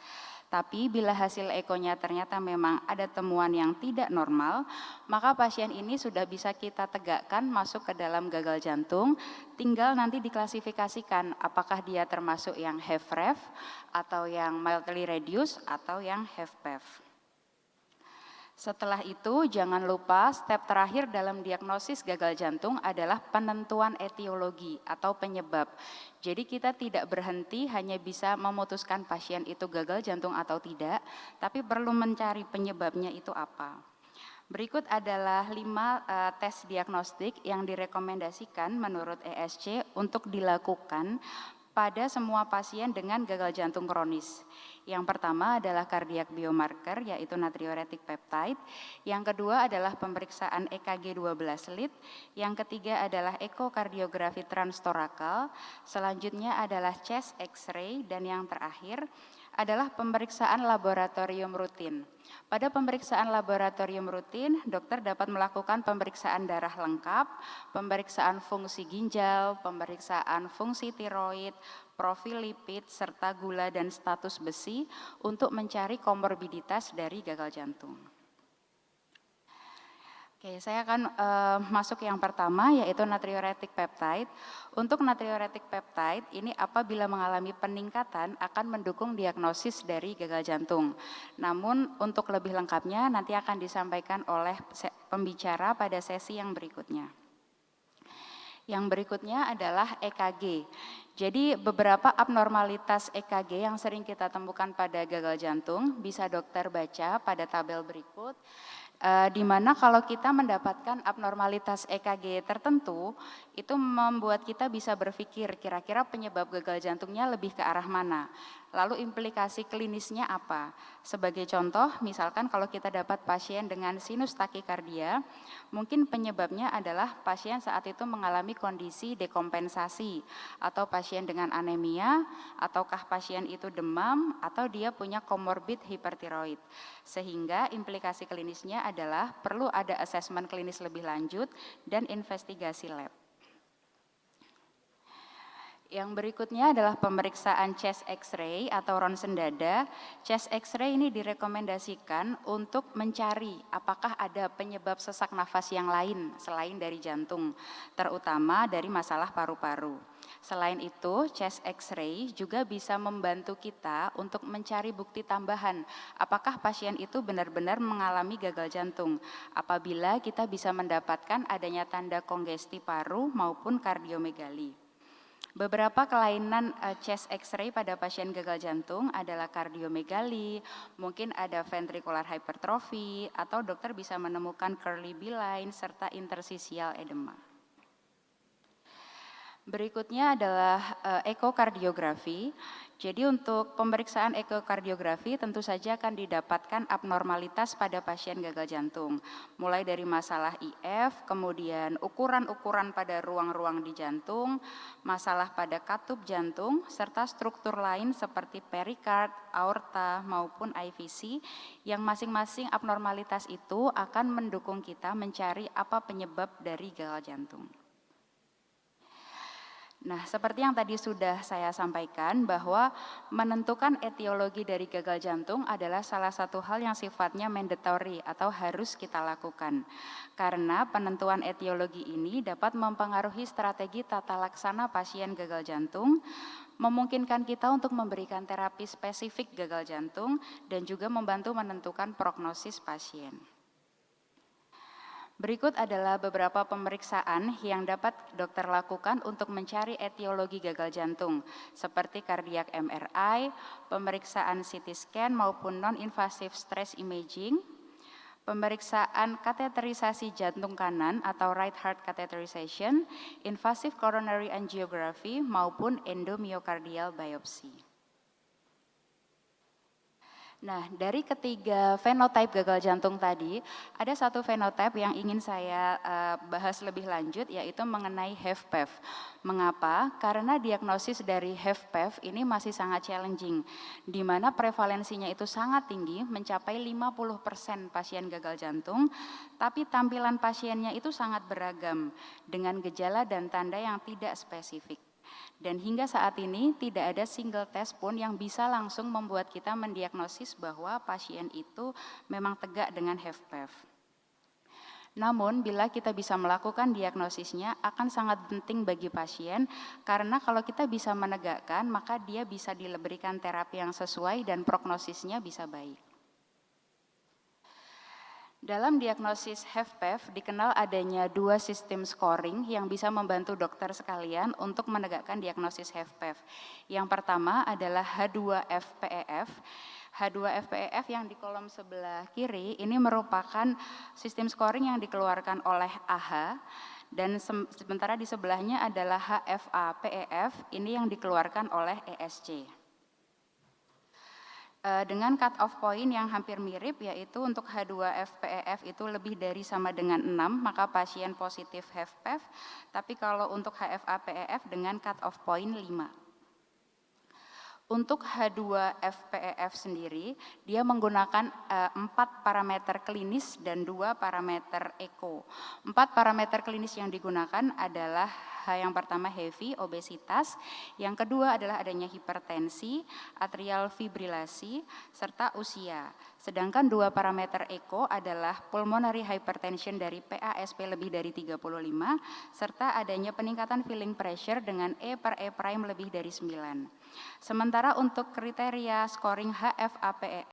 Tapi bila hasil ekonya ternyata memang ada temuan yang tidak normal, maka pasien ini sudah bisa kita tegakkan masuk ke dalam gagal jantung, tinggal nanti diklasifikasikan apakah dia termasuk yang HFrEF atau yang mildly reduced atau yang HFpEF. Setelah itu jangan lupa step terakhir dalam diagnosis gagal jantung adalah penentuan etiologi atau penyebab. Jadi kita tidak berhenti hanya bisa memutuskan pasien itu gagal jantung atau tidak, tapi perlu mencari penyebabnya itu apa. Berikut adalah 5 tes diagnostik yang direkomendasikan menurut ESC untuk dilakukan pada semua pasien dengan gagal jantung kronis. Yang pertama adalah cardiac biomarker, yaitu natriuretic peptide. Yang kedua adalah pemeriksaan EKG 12 lead. Yang ketiga adalah ekokardiografi transtorakal. Selanjutnya adalah chest X-ray, dan yang terakhir adalah pemeriksaan laboratorium rutin. Pada pemeriksaan laboratorium rutin, dokter dapat melakukan pemeriksaan darah lengkap, pemeriksaan fungsi ginjal, pemeriksaan fungsi tiroid, profil lipid, serta gula dan status besi untuk mencari komorbiditas dari gagal jantung. Oke, saya akan masuk yang pertama, yaitu natriuretic peptide. Untuk natriuretic peptide ini apabila mengalami peningkatan akan mendukung diagnosis dari gagal jantung. Namun untuk lebih lengkapnya nanti akan disampaikan oleh pembicara pada sesi yang berikutnya. Yang berikutnya adalah EKG. Jadi beberapa abnormalitas EKG yang sering kita temukan pada gagal jantung bisa dokter baca pada tabel berikut. Di mana kalau kita mendapatkan abnormalitas EKG tertentu, itu membuat kita bisa berpikir kira-kira penyebab gagal jantungnya lebih ke arah mana. Lalu implikasi klinisnya apa? Sebagai contoh, misalkan kalau kita dapat pasien dengan sinus takikardia, mungkin penyebabnya adalah pasien saat itu mengalami kondisi dekompensasi, atau pasien dengan anemia, ataukah pasien itu demam, atau dia punya komorbid hipertiroid. Sehingga implikasi klinisnya adalah perlu ada asesmen klinis lebih lanjut dan investigasi lab. Yang berikutnya adalah pemeriksaan chest X-ray atau ronsen dada. Chest X-ray ini direkomendasikan untuk mencari apakah ada penyebab sesak nafas yang lain selain dari jantung, terutama dari masalah paru-paru. Selain itu, chest X-ray juga bisa membantu kita untuk mencari bukti tambahan apakah pasien itu benar-benar mengalami gagal jantung apabila kita bisa mendapatkan adanya tanda kongesti paru maupun kardiomegali. Beberapa kelainan chest X-ray pada pasien gagal jantung adalah kardiomegali, mungkin ada ventricular hypertrophy, atau dokter bisa menemukan curly B-line serta interstitial edema. Berikutnya adalah ekokardiografi. Jadi untuk pemeriksaan ekokardiografi tentu saja akan didapatkan abnormalitas pada pasien gagal jantung. Mulai dari masalah IF, kemudian ukuran-ukuran pada ruang-ruang di jantung, masalah pada katup jantung, serta struktur lain seperti perikard, aorta, maupun IVC yang masing-masing abnormalitas itu akan mendukung kita mencari apa penyebab dari gagal jantung. Nah, seperti yang tadi sudah saya sampaikan bahwa menentukan etiologi dari gagal jantung adalah salah satu hal yang sifatnya mandatory atau harus kita lakukan. Karena penentuan etiologi ini dapat mempengaruhi strategi tata laksana pasien gagal jantung, memungkinkan kita untuk memberikan terapi spesifik gagal jantung dan juga membantu menentukan prognosis pasien. Berikut adalah beberapa pemeriksaan yang dapat dokter lakukan untuk mencari etiologi gagal jantung, seperti cardiac MRI, pemeriksaan CT scan maupun non-invasive stress imaging, pemeriksaan kateterisasi jantung kanan atau right heart catheterization, invasive coronary angiography maupun endomyocardial biopsy. Nah, dari ketiga fenotipe gagal jantung tadi, ada satu fenotipe yang ingin saya bahas lebih lanjut, yaitu mengenai HFpEF. Mengapa? Karena diagnosis dari HFpEF ini masih sangat challenging, di mana prevalensinya itu sangat tinggi, mencapai 50% pasien gagal jantung, tapi tampilan pasiennya itu sangat beragam, dengan gejala dan tanda yang tidak spesifik. Dan hingga saat ini tidak ada single test pun yang bisa langsung membuat kita mendiagnosis bahwa pasien itu memang tegak dengan HFpEF. Namun bila kita bisa melakukan diagnosisnya akan sangat penting bagi pasien, karena kalau kita bisa menegakkan maka dia bisa diberikan terapi yang sesuai dan prognosisnya bisa baik. Dalam diagnosis HFpEF dikenal adanya dua sistem scoring yang bisa membantu dokter sekalian untuk menegakkan diagnosis HFpEF. Yang pertama adalah H2FPEF. H2FPEF yang di kolom sebelah kiri ini merupakan sistem scoring yang dikeluarkan oleh AHA, dan sementara di sebelahnya adalah HFA-PEF ini yang dikeluarkan oleh ESC. Dengan cut off point yang hampir mirip, yaitu untuk H2FPEF itu lebih dari sama dengan 6, maka pasien positif HFpEF, tapi kalau untuk HFA-PEF dengan cut off point 5. Untuk H2FPEF sendiri, dia menggunakan 4 parameter klinis dan 2 parameter eko. 4 parameter klinis yang digunakan adalah yang pertama heavy, obesitas, yang kedua adalah adanya hipertensi, atrial fibrilasi, serta usia. Sedangkan 2 parameter eko adalah pulmonary hypertension dari PASP lebih dari 35, serta adanya peningkatan filling pressure dengan E per E prime lebih dari 9. Sementara untuk kriteria scoring HFAPE